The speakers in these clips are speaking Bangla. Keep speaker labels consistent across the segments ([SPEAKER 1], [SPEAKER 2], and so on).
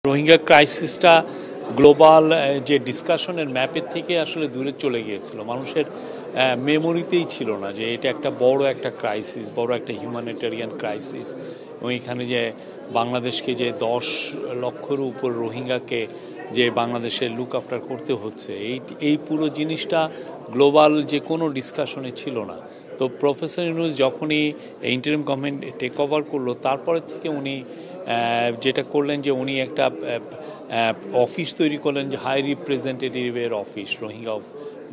[SPEAKER 1] রোহিঙ্গা ক্রাইসিসটা গ্লোবাল যে ডিসকাশনের ম্যাপের থেকে আসলে দূরে চলে গিয়েছিল, মানুষের মেমোরিতেই ছিল না যে এটা একটা বড় একটা ক্রাইসিস, বড় একটা হিউম্যানিটেরিয়ান ক্রাইসিস। এবং এখানে যে বাংলাদেশকে যে 10 লক্ষের উপর রোহিঙ্গাকে যে বাংলাদেশে লুক আফটার করতে হচ্ছে, এই পুরো জিনিসটা গ্লোবাল যে কোনো ডিসকাশনে ছিল না। তো প্রফেসর ইউনূস যখনই ইন্টারিম গভর্নমেন্ট টেক ওভার করলো, তারপরে থেকে উনি যেটা করলেন যে উনি একটা অফিস তৈরি করলেন, যে হাই রিপ্রেজেন্টেটিভের অফিস রোহিঙ্গা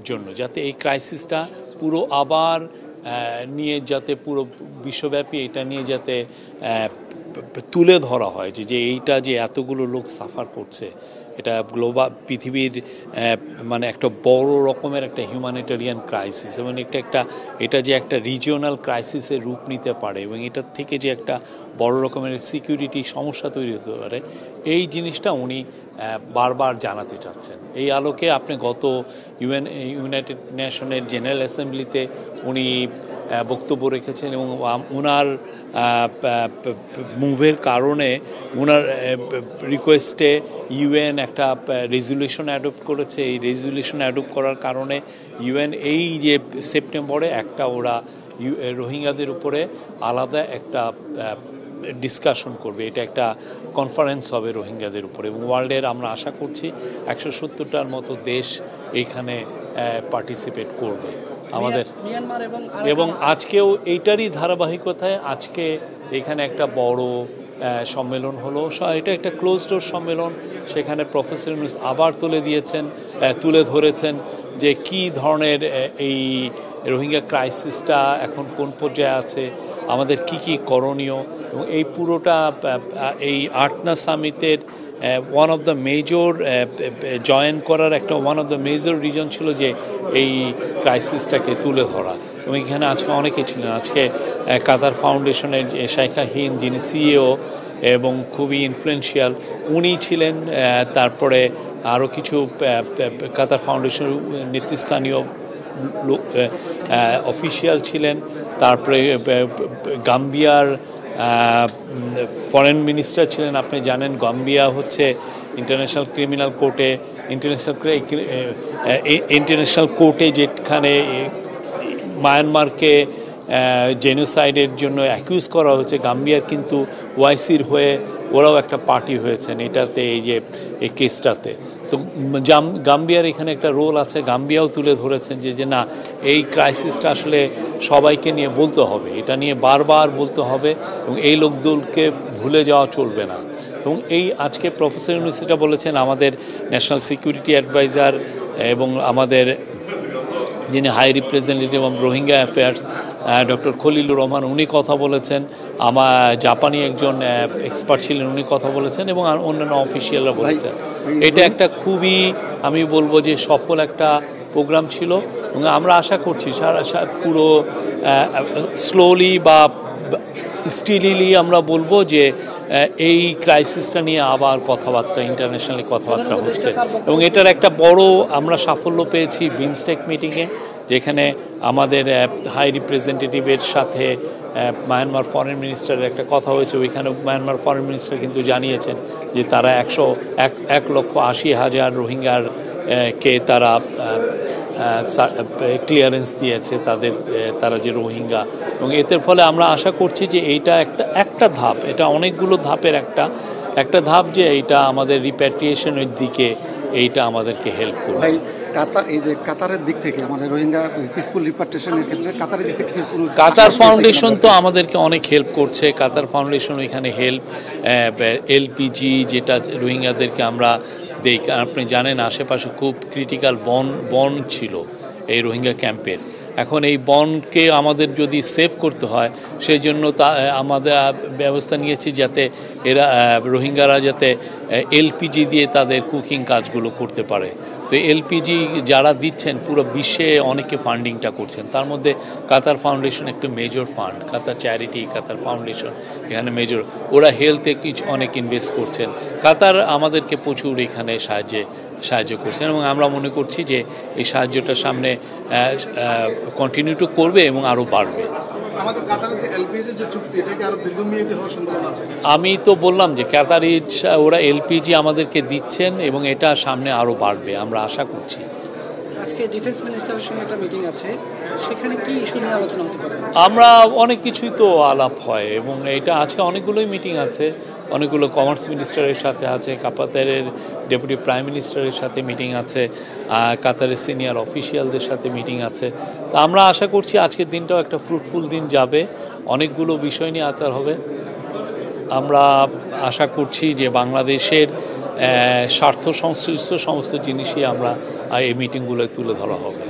[SPEAKER 1] জন্য, যাতে এই ক্রাইসিসটা পুরো আবার নিয়ে যাতে পুরো বিশ্বব্যাপী এটা নিয়ে যাতে তুলে ধরা হয় যে এইটা যে এতগুলো লোক সাফার করছে, এটা গ্লোবাল পৃথিবীর মানে একটা বড় রকমের একটা হিউম্যানিটেরিয়ান ক্রাইসিস, এবং এটা যে একটা রিজিওনাল ক্রাইসিসের রূপ নিতে পারে, এবং এটার থেকে যে একটা বড় রকমের সিকিউরিটি সমস্যা তৈরি হতে পারে, এই জিনিসটা উনি বারবার জানাতে চাচ্ছেন। এই আলোকে আপনি গত ইউনাইটেড নেশনের জেনারেল অ্যাসেম্বলিতে উনি বক্তব্য রেখেছেন, এবং ওনার মুভের কারণে ওনার রিকোয়েস্টে ইউএন একটা রেজুলেশন অ্যাডপ্ট করেছে। এই রেজুলেশন অ্যাডপ্ট করার কারণে ইউএন এই যে সেপ্টেম্বরে একটা ওরা রোহিঙ্গাদের উপরে আলাদা একটা ডিসকাশন করবে, এটা একটা কনফারেন্স হবে রোহিঙ্গাদের উপরে, এবং ওয়ার্ল্ডের আমরা আশা করছি 170টার মতো দেশ এইখানে পার্টিসিপেট করবে আমাদের। এবং আজকেও এইটারই ধারাবাহিকতায় আজকে এখানে একটা বড় সম্মেলন হলো, এটা একটা ক্লোজ ডোর সম্মেলন। সেখানে প্রফেসর ইউনূস আবার তুলে ধরেছেন যে কি ধরনের এই রোহিঙ্গা ক্রাইসিসটা এখন কোন পর্যায়ে আছে, আমাদের কি করণীয়। এবং এই পুরোটা এই আটনা সামিটের one of the major join করার একটা one of the major reason ছিল যে এই ক্রাইসিসটাকে তুলে ধরা। এবং এখানে আজকে অনেকে ছিলেন, আজকে কাতার ফাউন্ডেশনের শাইখা হিন্দ যিনি সিইও এবং খুবই ইনফ্লুয়েন্সিয়াল, উনি ছিলেন। তারপরে আরও কিছু কাতার ফাউন্ডেশনের নেতৃস্থানীয় অফিসিয়াল ছিলেন। তারপরে গাম্বিয়ার ফরেন মিনিস্টার ছিলেন। আপনি জানেন গাম্বিয়া হচ্ছে ইন্টারন্যাশনাল ক্রিমিনাল কোর্টে ইন্টারন্যাশনাল কোর্টে যেখানে মায়ানমারকে জেনোসাইডের জন্য অ্যাকিউজ করা হয়েছে, গাম্বিয়ার কিন্তু ওআইসির হয়ে ওরাও একটা পার্টি হয়েছেন এটাতে, এই কেসটাতে। তো গাম্বিয়ার এখানে একটা রোল আছে। গাম্বিয়াও তুলে ধরেছেন যে না, এই ক্রাইসিসটা আসলে সবাইকে নিয়ে বলতে হবে, এটা নিয়ে বারবার বলতে হবে, এবং এই লোকদলকে ভুলে যাওয়া চলবে না। এবং এই আজকে প্রফেসর ইউনূস এটা বলেছেন, আমাদের ন্যাশনাল সিকিউরিটি অ্যাডভাইজার এবং আমাদের যিনি high representative of Rohingya affairs doctor Khalilur Rahman, উনি কথা বলেছেন। জাপানি একজন এক্সপার্ট ছিলেন, উনি কথা বলেছেন, এবং অন্যান্য অফিসিয়ালরা বলেছেন। এটা একটা খুবই, আমি বলবো যে সফল একটা প্রোগ্রাম ছিল, এবং আমরা আশা করছি পুরো স্লোলি বা স্টিলিলি আমরা বলবো যে এই ক্রাইসিসটা নিয়ে আবার কথাবার্তা, ইন্টারন্যাশনালি কথাবার্তা হচ্ছে। এবং এটার একটা বড় আমরা সাফল্য পেয়েছি বিমস্টেক মিটিংয়ে, যেখানে আমাদের হাই রিপ্রেজেন্টেটিভের সাথে মায়ানমার ফরেন মিনিস্টারের একটা কথা হয়েছে। ওইখানে মায়ানমার ফরেন মিনিস্টার কিন্তু জানিয়েছেন যে তারা 1,80,000 রোহিঙ্গার কে তারা ক্লিয়ারেন্স দিয়েছে তারা যে রোহিঙ্গা। এবং এর ফলে আমরা আশা করছি যে এইটা একটা ধাপ, এটা অনেকগুলো ধাপের একটা ধাপ, যে এইটা আমাদের রিপ্যাট্রিয়েশনের দিকে এইটা আমাদেরকে হেল্প করবে।
[SPEAKER 2] কাতারের দিক থেকে আমাদের রোহিঙ্গা পিসফুল রিপ্যাট্রিয়েশনের ক্ষেত্রে কাতারের দিক থেকে
[SPEAKER 1] কাতার ফাউন্ডেশন তো আমাদেরকে অনেক হেল্প করছে। কাতার ফাউন্ডেশন ওইখানে এলপিজি যেটা রোহিঙ্গাদেরকে আমরা দেই, আপনি জানেন আশেপাশে খুব ক্রিটিক্যাল বন ছিল এই রোহিঙ্গা ক্যাম্পের। এখন এই বনকে আমাদের যদি সেভ করতে হয়, সেই জন্য আমাদের ব্যবস্থা নিয়েছি যাতে রোহিঙ্গারা যাতে এলপিজি দিয়ে তাদের কুকিং কাজগুলো করতে পারে। তো এলপিজি যারা দিচ্ছেন পুরো বিশ্বে অনেকে ফান্ডিংটা করছেন, তার মধ্যে কাতার ফাউন্ডেশন একটা মেজর ফান্ড, কাতার চ্যারিটি, কাতার ফাউন্ডেশন এখানে মেজর, ওরা হেলথে অনেক ইনভেস্ট করছেন। কাতার আমাদেরকে প্রচুর এখানে সাহায্য করছেন, এবং আমরা মনে করছি যে এই সাহায্যটা সামনে কন্টিনিউ করবে এবং আরও বাড়বে।
[SPEAKER 3] আমাদের কাতারের যে এলপিজি যে চুক্তি এটা কি আরো দীর্ঘমেয়াদী হওয়ার সম্ভাবনা আছে?
[SPEAKER 1] আমি তো বললাম যে কাতারি ওরা এলপিজি আমাদেরকে দিচ্ছেন এবং এটা সামনে আরও বাড়বে আমরা আশা করছি।
[SPEAKER 4] আজকে ডিফেন্স মিনিস্টারের সঙ্গে একটা মিটিং আছে, সেখানে কি ইস্যু নিয়ে আলোচনা হতে পারে?
[SPEAKER 1] আমরা অনেক কিছুই তো আলাপ হয় এবং এটা আজকে অনেকগুলোই মিটিং আছে, অনেকগুলো কমার্স মিনিস্টারের সাথে আছে, কাতারের ডেপুটি প্রাইম মিনিস্টারের সাথে মিটিং আছে, কাতারের সিনিয়র অফিসিয়ালদের সাথে মিটিং আছে। তো আমরা আশা করছি আজকের দিনটাও একটা ফ্রুটফুল দিন যাবে, অনেকগুলো বিষয় নিয়ে আলাপ হবে। আমরা আশা করছি যে বাংলাদেশের স্বার্থ সংশ্লিষ্ট সমস্ত জিনিসই আমরা এই মিটিংগুলোয় তুলে ধরা হবে।